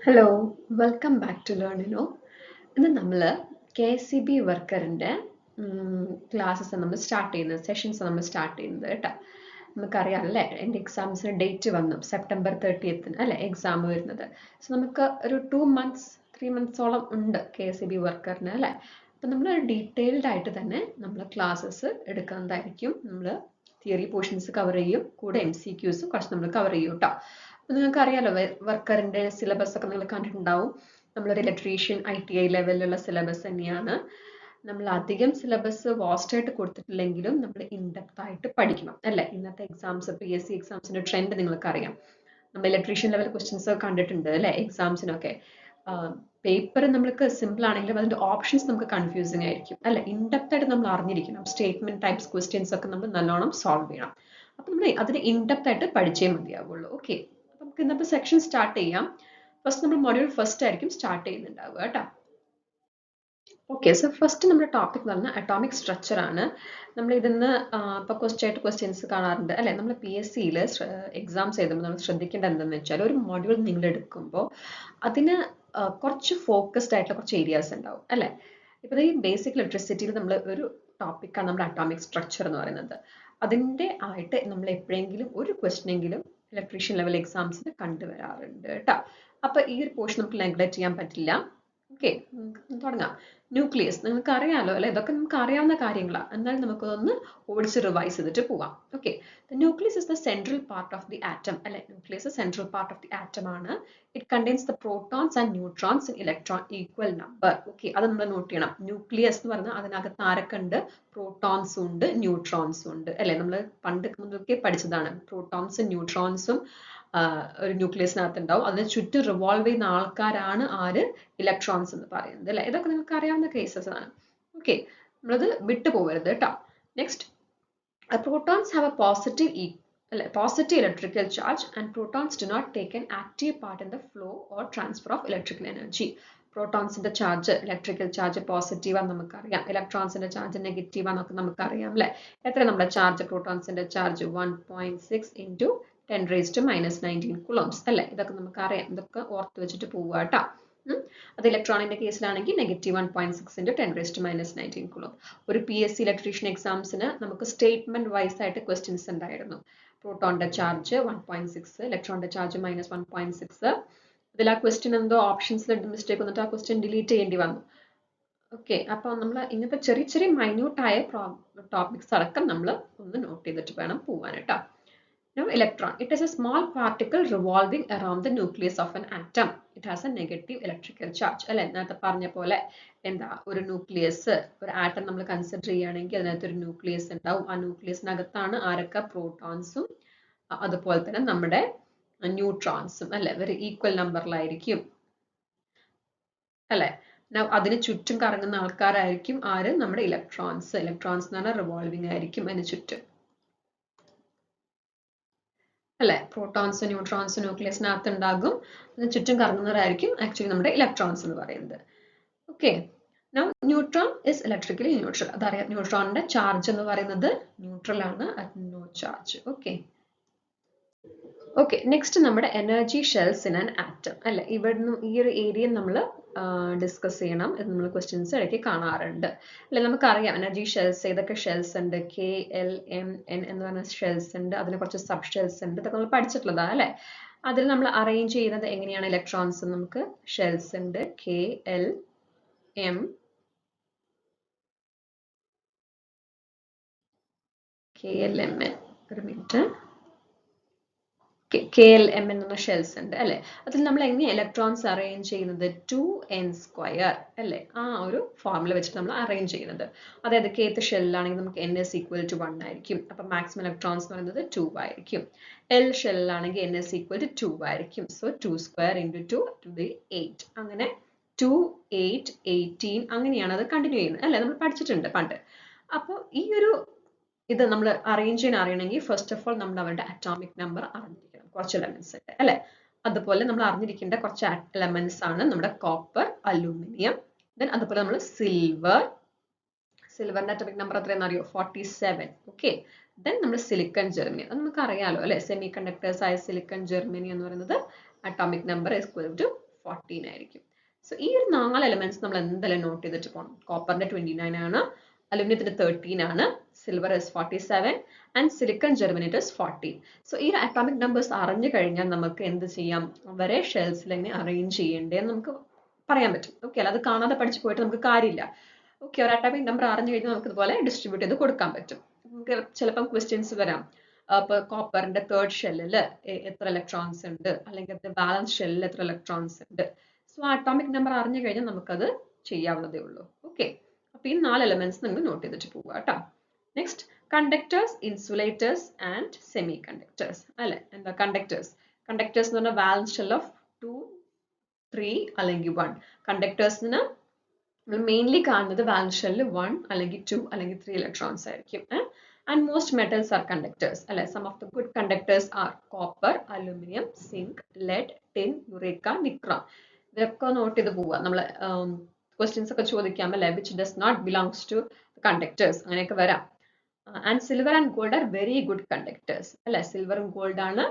Hello, welcome back to Learnino. ഇന്ന് നമ്മൾ K S C B വർക്കറിൻ്റെ ക്ലാസ്സസ് നമ്മൾ സ്റ്റാർട്ട് ചെയ്യുന്നത്, സെഷൻസ് നമ്മൾ സ്റ്റാർട്ട് ചെയ്യുന്നത് കേട്ടോ. നമുക്കറിയാമല്ലേ, എൻ്റെ എക്സാംസിന് ഡേറ്റ് വന്നു സെപ്റ്റംബർ 30th അല്ലേ എക്സാം വരുന്നത്. സോ നമുക്ക് ഒരു 2 months 3 months ഉണ്ട് കെ എസ് സി ബി വർക്കറിന് അല്ലേ. അപ്പം നമ്മൾ ഡീറ്റെയിൽഡ് ആയിട്ട് തന്നെ നമ്മൾ ക്ലാസ്സസ് എടുക്കുന്നതായിരിക്കും. നമ്മൾ തിയറി പോർഷൻസ് കവർ ചെയ്യും, കൂടെ MCQs കുറച്ച് നമ്മൾ കവർ ചെയ്യും കേട്ടോ. അപ്പം നിങ്ങൾക്ക് അറിയാലോ, വർക്കറിൻ്റെ സിലബസ് ഒക്കെ നിങ്ങൾ കണ്ടിട്ടുണ്ടാവും. നമ്മളൊരു ഇലക്ട്രീഷ്യൻ ITI ലെവലിലുള്ള സിലബസ് തന്നെയാണ്. നമ്മൾ അധികം സിലബസ് വാസ്റ്റ് ആയിട്ട് കൊടുത്തിട്ടില്ലെങ്കിലും നമ്മൾ ഇൻഡെപ്ത് ആയിട്ട് പഠിക്കണം അല്ലേ. ഇന്നത്തെ എക്സാംസ് PSC എക്സാംസിന്റെ ട്രെൻഡ് നിങ്ങൾക്ക് അറിയാം. നമ്മൾ ഇലക്ട്രീഷ്യൻ ലെവൽ ക്വസ്റ്റ്യൻസ് കണ്ടിട്ടുണ്ട് അല്ലേ എക്സാംസിനൊക്കെ. പേപ്പർ നമ്മൾക്ക് സിമ്പിൾ ആണെങ്കിലും അതിന്റെ ഓപ്ഷൻസ് നമുക്ക് കൺഫ്യൂസിങ് ആയിരിക്കും അല്ലെ. ഇൻഡെപ്ത് ആയിട്ട് നമ്മൾ അറിഞ്ഞിരിക്കണം. സ്റ്റേറ്റ്മെന്റ് ടൈപ്സ് ക്വസ്റ്റ്യൻസ് ഒക്കെ നമ്മൾ നല്ലോണം സോൾവ് ചെയ്യണം. അപ്പൊ നമ്മൾ അതിന് ഇൻഡെപ്ത് ആയിട്ട് പഠിച്ചേ മതിയാവുള്ളൂ. ഓക്കെ, നമുക്ക് ഇന്നത്തെ സെക്ഷൻ സ്റ്റാർട്ട് ചെയ്യാം. ഫസ്റ്റ് നമ്മൾ മൊഡ്യൂൾ ഫസ്റ്റ് ആയിരിക്കും സ്റ്റാർട്ട് ചെയ്യുന്നുണ്ടാവുക കേട്ടോ. ഓക്കെ, സോ ഫസ്റ്റ് നമ്മുടെ ടോപ്പിക് എന്ന് പറഞ്ഞാൽ അറ്റോമിക് സ്ട്രക്ചർ ആണ്. നമ്മൾ ഇതിന്ന് ഇപ്പോൾ ക്വസ്റ്റ്യൻസ് കാണാറുണ്ട് അല്ലെ. നമ്മൾ PSCയിൽ എക്സാംസ് എഴുതുമ്പോൾ നമ്മൾ ശ്രദ്ധിക്കേണ്ടത് എന്തെന്ന് വെച്ചാൽ, ഒരു മൊഡ്യൂൾ നിങ്ങൾ എടുക്കുമ്പോൾ അതിന് കുറച്ച് ഫോക്കസ്ഡ് ആയിട്ടുള്ള കുറച്ച് ഏരിയാസ് ഉണ്ടാവും അല്ലെ. ഇപ്പോൾ ഈ ബേസിക് ഇലക്ട്രിസിറ്റിയിൽ നമ്മൾ ഒരു ടോപ്പിക്കാണ് നമ്മുടെ അറ്റോമിക് സ്ട്രക്ചർ എന്ന് പറയുന്നത്. അതിൻ്റെ ആയിട്ട് നമ്മൾ എപ്പോഴെങ്കിലും ഒരു ക്വസ്റ്റ്യനെങ്കിലും ഇലക്ട്രീഷ്യൻ ലെവൽ എക്സാംസിന് കണ്ടുവരാറുണ്ട് കേട്ടോ. അപ്പോൾ ഈ ഒരു പോർഷൻ നമുക്ക് നെഗ്ലക്ട് ചെയ്യാൻ പറ്റില്ല. ഓക്കെ, തുടങ്ങാം. ന്യൂക്ലിയസ് നിങ്ങൾക്ക് അറിയാലോ അല്ലെ, ഇതൊക്കെ നമുക്ക് അറിയാവുന്ന കാര്യങ്ങളാണ്. എന്നാലും നമുക്കൊന്ന് ഓടിച്ച് റിവൈസ് ചെയ്തിട്ട് പോവാം. Okay, the nucleus is the central part of the atom അല്ലെ. Nucleus central part of the atom ആണ്. It contains the protons and neutrons in electron equal number. Okay, അത് നമ്മൾ നോട്ട് ചെയ്യണം. ന്യൂക്ലിയസ് എന്ന് പറഞ്ഞാൽ അതിനകത്ത് ആരൊക്കെ ഉണ്ട്? പ്രോട്ടോൺസും ഉണ്ട് ന്യൂട്രോൺസും ഉണ്ട് അല്ലെ. നമ്മൾ പണ്ട് മുതൽക്കേ പഠിച്ചതാണ്. പ്രോട്ടോൺസും ന്യൂട്രോൺസും ഒരു ന്യൂക്ലിയസിനകത്ത് ഉണ്ടാവും. അതിന് ചുറ്റും റിവോൾവ് ചെയ്യുന്ന ആൾക്കാരാണ് ആര്? ഇലക്ട്രോൺസ് എന്ന് പറയുന്നത് അല്ലെ. ഇതൊക്കെ നിങ്ങൾക്ക് അറിയാവുന്ന കേസസ് ആണ്. ഓക്കെ, നമ്മളത് വിട്ടു പോകരുത് കേട്ടോ. Next, protons have a positive electrical charge and protons do not take an active part in the flow or transfer of electrical energy. പ്രോട്ടോൺസിന്റെ ചാർജ്, ഇലക്ട്രിക്കൽ ചാർജ് പോസിറ്റീവ് ആണെന്ന് നമുക്കറിയാം. ഇലക്ട്രോൺസിന്റെ ചാർജ് നെഗറ്റീവ് ആണെന്നൊക്കെ നമുക്കറിയാം അല്ലെ. എത്ര നമ്മുടെ ചാർജ്? പ്രോട്ടോൺസിന്റെ ചാർജ് 1.6 into 10⁻⁻19 coulombs അല്ലെ. ഇതൊക്കെ നമുക്കറിയാം. ഇതൊക്കെ ഓർത്ത് വെച്ചിട്ട് പോവുക കേട്ടോ. അത് ഇലക്ട്രോണിന്റെ കേസിലാണെങ്കിൽ -1.6 into 10⁻⁻19 coulomb. ഒരു PSC ഇലക്ട്രീഷ്യൻ എക്സാംസിന് നമുക്ക് സ്റ്റേറ്റ്മെന്റ് വൈസ് ആയിട്ട് ക്വസ്റ്റ്യൻസ് ഉണ്ടായിരുന്നു. പ്രോട്ടോണിന്റെ ചാർജ് 1.6, ഇലക്ട്രോണിന്റെ ചാർജ് -1.6. ഇതിൽ ആ ക്വസ്റ്റ്യൻ എന്തോ ഓപ്ഷൻസിൽ മിസ്റ്റേക്ക് വന്നിട്ട് ആ ക്വസ്റ്റ്യൻ ഡിലീറ്റ് ചെയ്യേണ്ടി വന്നു. ഓക്കെ, അപ്പോൾ നമ്മൾ ഇങ്ങനത്തെ ചെറിയ ചെറിയ മൈന്യൂട്ടായ ടോപ്പിക്സ് അടക്കം നമ്മൾ ഒന്ന് നോട്ട് ചെയ്തിട്ട് വേണം പോവാൻ കേട്ടോ. Now, electron. It is a small particle revolving around the nucleus of an atom. It has a negative electrical charge. അല്ലെ, നേരത്തെ പറഞ്ഞ പോലെ എന്താ, ഒരു ന്യൂക്ലിയസ്, ഒരു ആറ്റം നമ്മൾ കൺസിഡർ ചെയ്യുകയാണെങ്കിൽ അതിനകത്ത് ഒരു ന്യൂക്ലിയസ് ഉണ്ടാവും. ആ ന്യൂക്ലിയസിനകത്താണ് ആരൊക്കെ? പ്രോട്ടോൺസും അതുപോലെ തന്നെ നമ്മുടെ ന്യൂട്രോൺസും അല്ലെ. വെരി ഈക്വൽ നമ്പറിലായിരിക്കും അല്ലെ. അതിന് ചുറ്റും കറങ്ങുന്ന ആൾക്കാരായിരിക്കും ആര്? നമ്മുടെ ഇലക്ട്രോൺസ്. ഇലക്ട്രോൺസ് എന്ന് പറഞ്ഞാൽ റിവോൾവിംഗ് ആയിരിക്കും അതിന് ചുറ്റും അല്ലെ. പ്രോട്ടോൺസ് ന്യൂട്രോൺസ് ന്യൂക്ലിയസിനകത്ത് ഉണ്ടാകും. അതിന് ചുറ്റും കറങ്ങുന്നവരായിരിക്കും ആക്ച്വലി നമ്മുടെ ഇലക്ട്രോൺസ് എന്ന് പറയുന്നത്. Okay, now neutron is electrically neutral. അതറിയാം, ന്യൂട്രോണിന്റെ ചാർജ് എന്ന് പറയുന്നത് ന്യൂട്രൽ ആണ്, നോ ചാർജ്. ഓക്കെ, നെക്സ്റ്റ് നമ്മുടെ energy shells in an atom അല്ലെ. ഇവിടുന്ന് ഈ ഒരു ഏരിയ നമ്മൾ ഡിസ്കസ് ചെയ്യണം. ഇത് നമ്മൾ ക്വസ്റ്റ്യൻസ് ഇടയ്ക്ക് കാണാറുണ്ട് അല്ലെ. നമുക്കറിയാം എനർജി ഷെൽസ്, ഏതൊക്കെ ഷെൽസ് ഉണ്ട്? KLMN എന്ന് പറഞ്ഞ ഷെൽസ് ഉണ്ട്. അതിന് കുറച്ച് സബ് ഷെൽസ് ഉണ്ട്. ഇതൊക്കെ നമ്മൾ പഠിച്ചിട്ടുള്ളതാണ് അല്ലെ. അതിൽ നമ്മൾ അറേഞ്ച് ചെയ്യുന്നത് എങ്ങനെയാണ്? ഇലക്ട്രോൺസ് നമുക്ക് ഷെൽസ് ഉണ്ട്, KLMN. ഒരു മിനിറ്റ്. KLMN എന്ന ഷെൽസ് ഉണ്ട് അല്ലെ. അതിൽ നമ്മൾ എങ്ങനെ ഇലക്ട്രോൺസ് അറേഞ്ച് ചെയ്യുന്നത്? 2n² അല്ലെ. ആ ഒരു ഫോർമുല വെച്ചിട്ട് നമ്മൾ അറേഞ്ച് ചെയ്യുന്നത്. അതായത് kth ഷെല്ലാണെങ്കിൽ നമുക്ക് n is equal to 1 ആയിരിക്കും. അപ്പൊ മാക്സിമം ഇലക്ട്രോൺസ് എന്ന് പറയുന്നത് 2 ആയിരിക്കും. L ഷെല്ലാണെങ്കിൽ n is equal to 2 ആയിരിക്കും. So 2² into 2 to the 8. അങ്ങനെ 2, 8, 18 അങ്ങനെയാണ് അത് കണ്ടിന്യൂ ചെയ്യുന്നത് അല്ലെ. നമ്മൾ പഠിച്ചിട്ടുണ്ട് പണ്ട്. അപ്പോൾ ഈ ഒരു ഇത് നമ്മൾ അറേഞ്ച് ചെയ്യാൻ അറിയണമെങ്കിൽ ഫസ്റ്റ് ഓഫ് ഓൾ നമ്മൾ അവരുടെ അറ്റോമിക് നമ്പർ അറിഞ്ഞിരിക്കണം. കുറച്ച് എലമെന്റ്സ് ഉണ്ട് അല്ലെ. അതുപോലെ നമ്മൾ അറിഞ്ഞിരിക്കേണ്ട കുറച്ച് എലമെന്റ്സ് ആണ് നമ്മുടെ കോപ്പർ, അലൂമിനിയം, ദെൻ അതുപോലെ നമ്മൾ സിൽവറിന്റെ അറ്റോമിക് നമ്പർ എത്രയാണെന്ന് അറിയോ? 47. ഓക്കെ, ദെൻ നമ്മൾ സിലിക്കൺ, ജെർമനിയം, അത് നമുക്ക് അറിയാലോ അല്ലെ. സെമി കണ്ടക്ടേഴ്സ് ആയ സിലിക്കൺ, ജെർമനിയം എന്ന് പറയുന്നത് അറ്റോമിക് നമ്പർ ഈക്വൽ ടു 14 ആയിരിക്കും. സോ ഈ ഒരു 4 എലമെന്റ്സ് നമ്മൾ എന്തായാലും നോട്ട് ചെയ്തിട്ട് പോകണം. കോപ്പറിന്റെ 29 ആണ്, അലുമിനിയത്തിന്റെ 13 ആണ്, silver is 47 and silicon germanate is 40. So ഈ അറ്റോമിക് നമ്പേഴ്സ് അറിഞ്ഞു കഴിഞ്ഞാൽ നമുക്ക് എന്ത് ചെയ്യാം, അവരെ ഷെൽസിൽ എങ്ങനെ അറേഞ്ച് ചെയ്യേണ്ടതെന്ന് നമുക്ക് പറയാൻ പറ്റും. ഓക്കെ, അല്ലാതെ കാണാതെ പഠിച്ചു പോയിട്ട് നമുക്ക് കാര്യമില്ല. ഓക്കെ, ഒരു അറ്റോമിക് നമ്പർ അറിഞ്ഞു കഴിഞ്ഞാൽ നമുക്ക് ഇതുപോലെ ഡിസ്ട്രിബ്യൂട്ട് ചെയ്ത് കൊടുക്കാൻ പറ്റും. നമുക്ക് ചിലപ്പം ക്വസ്റ്റ്യൻസ് വരാം, അപ്പോൾ കോപ്പറിന്റെ തേർഡ് ഷെല്ലിൽ എത്ര ഇലക്ട്രോൺസ് ഉണ്ട്, അല്ലെങ്കിൽ ബാലൻസ് ഷെല്ലിൽ എത്ര ഇലക്ട്രോൺസ് ഉണ്ട്. സോ അറ്റോമിക് നമ്പർ അറിഞ്ഞു കഴിഞ്ഞാൽ നമുക്കത് ചെയ്യാവുന്നതേ ഉള്ളൂ. ഓക്കെ, അപ്പോൾ ഈ 4 എലമെന്റ്സ് നിങ്ങൾ നോട്ട് ചെയ്തിട്ട് പോവുക കേട്ടോ. Next, conductors, insulators and semi conductors അല്ലെ. എന്താ കണ്ടക്ടേഴ്സ്? കണ്ടക്ടേഴ്സ് എന്ന് പറഞ്ഞാൽ വാലൻസ് ഷെൽ ഓഫ് 2, 3 അല്ലെങ്കിൽ 1. കണ്ടക്ടേഴ്സിന് നമ്മൾ മെയിൻലി കാണുന്നത് വാലൻസ് ഷെല്ലിൽ 1 അല്ലെങ്കിൽ 2 അല്ലെങ്കിൽ 3 ഇലക്ട്രോൺസ് ആയിരിക്കും. And most metals are conductors. Some of the good conductors are copper, aluminum, zinc, lead, tin, ureka, nickel. ഇതൊക്കെ നോട്ട് ചെയ്ത് പോവുക. നമ്മൾ ക്വസ്റ്റ്യൻസ് ഒക്കെ ചോദിക്കാം അല്ലെ, which does not belongs to conductors, അങ്ങനെയൊക്കെ വരാം. And silver and gold are very good conductors അല്ലെ. സിൽവറും ഗോൾഡ് ആണ്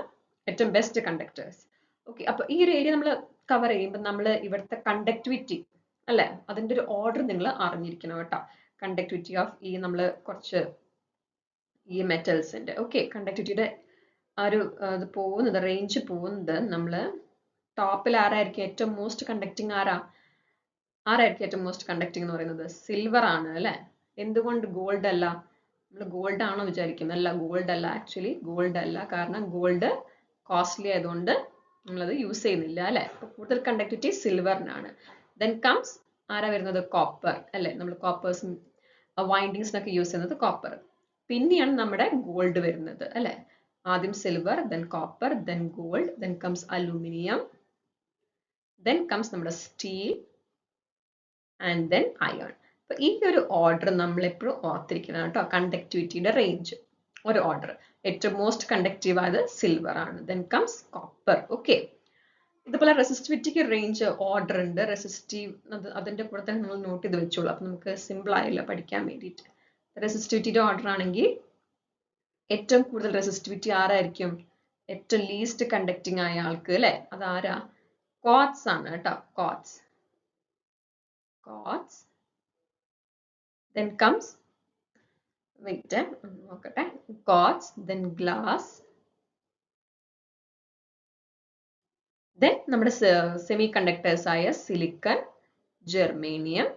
ഏറ്റവും ബെസ്റ്റ് കണ്ടക്ടേഴ്സ്. ഓക്കെ, അപ്പൊ ഈ ഒരു ഏരിയ നമ്മൾ കവർ ചെയ്യുമ്പോൾ നമ്മൾ ഇവിടുത്തെ കണ്ടക്ടിവിറ്റി അല്ലെ, അതിന്റെ ഒരു ഓർഡർ നിങ്ങൾ അറിഞ്ഞിരിക്കണം കേട്ടോ. കണ്ടക്ടിവിറ്റി ഓഫ് ഈ നമ്മൾ കുറച്ച് ഈ മെറ്റൽസിന്റെ ഓക്കെ കണ്ടക്ടിവിറ്റിയുടെ ആ ഒരു ഇത് പോകുന്നത്, റേഞ്ച് പോകുന്നത്, നമ്മൾ ടോപ്പിൽ ആരായിരിക്കും ഏറ്റവും മോസ്റ്റ് കണ്ടക്ടിങ്, ആരായിരിക്കും ഏറ്റവും മോസ്റ്റ് കണ്ടക്ടിങ് എന്ന് പറയുന്നത്? സിൽവർ ആണ് അല്ലെ. എന്തുകൊണ്ട് ഗോൾഡ് അല്ല? നമ്മൾ ഗോൾഡ് ആണോ വിചാരിക്കുന്നത്? അല്ല, ഗോൾഡ് അല്ല. ആക്ച്വലി ഗോൾഡ് അല്ല, കാരണം ഗോൾഡ് കോസ്റ്റ്ലി ആയതുകൊണ്ട് നമ്മളത് യൂസ് ചെയ്യുന്നില്ല അല്ലെ. അപ്പൊ കൂടുതൽ കണ്ടക്ടിവിറ്റി സിൽവറിനാണ്. ദെൻ കംസ് ആരാ വരുന്നത്? കോപ്പർ അല്ലെ. നമ്മൾ കോപ്പേഴ്സും വൈൻഡിങ്സിനൊക്കെ യൂസ് ചെയ്യുന്നത് കോപ്പർ. പിന്നെയാണ് നമ്മുടെ ഗോൾഡ് വരുന്നത് അല്ലെ. ആദ്യം silver, then copper, then gold, then comes aluminium, then comes നമ്മുടെ സ്റ്റീൽ ആൻഡ് ദെൻ അയൺ. അപ്പൊ ഈ ഒരു ഓർഡർ നമ്മൾ എപ്പോഴും ഓർത്തിരിക്കണം കേട്ടോ. കണ്ടക്ടിവിറ്റിയുടെ റേഞ്ച് ഒരു ഓർഡർ. ഏറ്റവും മോസ്റ്റ് കണ്ടക്റ്റീവ് ആയത് സിൽവർ ആണ്, ദെൻ കംസ് കോപ്പർ. ഓക്കെ, ഇതുപോലെ റെസിസ്റ്റിവിറ്റിക്ക് റേഞ്ച് ഓർഡർ ഉണ്ട്. റെസിസ്റ്റീവ് അതിന്റെ കൂടെ തന്നെ നിങ്ങൾ നോട്ട് ചെയ്ത് വെച്ചോളൂ. അപ്പൊ നമുക്ക് സിമ്പിൾ ആയില്ല പഠിക്കാൻ വേണ്ടിയിട്ട്. റെസിസ്റ്റിവിറ്റിയുടെ ഓർഡർ ആണെങ്കിൽ ഏറ്റവും കൂടുതൽ റെസിസ്റ്റിവിറ്റി ആരായിരിക്കും? ഏറ്റവും ലീസ്റ്റ് കണ്ടക്ടിങ് ആയ ആൾക്ക് അല്ലെ. അതാരാ? ക്വാർട്സ് ആണ് കേട്ടോ. ക്വാർട്സ്. Then comes, wait, നോക്കട്ടെ, quartz, then glass, then നമ്മുടെ സെമി കണ്ടക്ടേഴ്സ് ആയ സിലിക്കൺ, ജെർമേനിയം,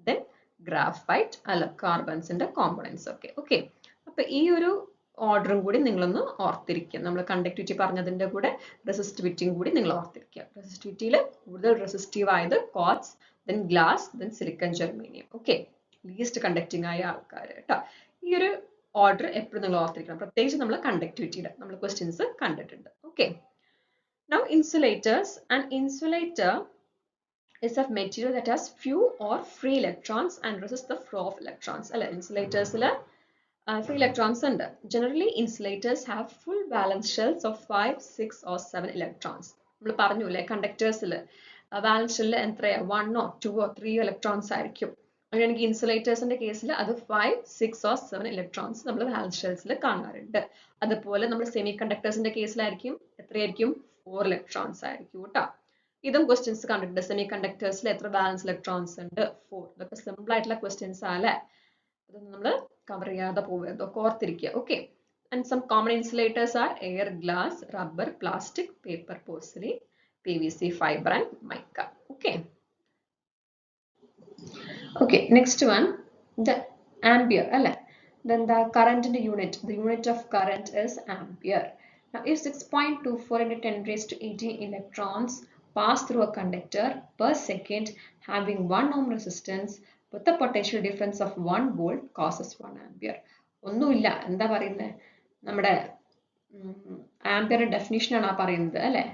then ഗ്രാഫൈറ്റ് അല്ല കാർബൺസിന്റെ കോമ്പണൻസ് ഒക്കെ. ഓക്കെ, അപ്പൊ ഈ ഒരു ഓർഡറും കൂടി നിങ്ങളൊന്ന് ഓർത്തിരിക്കുക. നമ്മൾ കണ്ടക്ടിവിറ്റി പറഞ്ഞതിന്റെ കൂടെ റെസിസ്റ്റിവിറ്റിയും കൂടി നിങ്ങൾ ഓർത്തിരിക്കുക. റെസിസ്റ്റിവിറ്റിയിൽ കൂടുതൽ റെസിസ്റ്റീവ് ആയത് quartz, then glass, then silicon, germanium. Okay, least conducting ആയ ആൾക്കാർ കേട്ടോ. ഈ ഒരു ഓർഡർ എപ്പോഴും നിങ്ങൾ ഓർത്തിരിക്കണം. പ്രത്യേകിച്ച് നമ്മൾ കണ്ടക്ടിവിറ്റിയുടെ നമ്മൾ ക്വസ്റ്റ്യൻസ് കണ്ടിട്ടുണ്ട്. Okay, now insulators. And insulator is of material that has few or free electrons and resists the flow of electrons. അല്ലെ, ഇൻസുലേറ്റേഴ്സിൽ free electrons ഉണ്ട്. Generally insulators have full valence shells of 5, 6 or 7 electrons. നമ്മൾ പറഞ്ഞു അല്ലെ, കണ്ടക്ടേഴ്സിൽ വാലൻസ് ഷെല്ലിൽ എത്രയാ? 1 or 2 or 3 electrons ആയിരിക്കും. അങ്ങനെയാണെങ്കിൽ ഇൻസുലേറ്റേഴ്സിന്റെ കേസിൽ അത് 5, 6 or 7 ഇലക്ട്രോൺസ് നമ്മൾ വാലൻസ് ഷെൽസിൽ കാണാറുണ്ട്. അതുപോലെ നമ്മൾ സെമി കണ്ടക്ടേഴ്സിന്റെ കേസിലായിരിക്കും എത്രയായിരിക്കും? 4 ഇലക്ട്രോൺസ് ആയിരിക്കും കേട്ടോ. ഇതും ക്വസ്റ്റ്യൻസ് കണ്ടിട്ടുണ്ട്. സെമി കണ്ടക്ടേഴ്സിൽ എത്ര ബാലൻസ് ഇലക്ട്രോൺസ് ഉണ്ട്? 4. ഇതൊക്കെ സിമ്പിൾ ആയിട്ടുള്ള ക്വസ്റ്റ്യൻസ് ആണ്. ഇതൊന്നും നമ്മൾ കവർ ചെയ്യാതെ പോവുക, ഇതൊക്കെ ഓർത്തിരിക്കുക. Okay, and some common insulators are air, glass, rubber, plastic, paper, porcelain, PVC, fiber and mica. Okay, next one, the ampere alle. Then the current in the unit of current is ampere. Now if 6.24 into 10 raised to 18 electrons pass through a conductor per second having 1 ohm resistance with the potential difference of 1 volt causes 1 ampere. ഒന്നുമില്ല, എന്താ പറയുന്നത്? നമ്മുടെ ആംപിയറിന്റെ definition ആണ് ആ പറയുന്നത് അല്ലെ.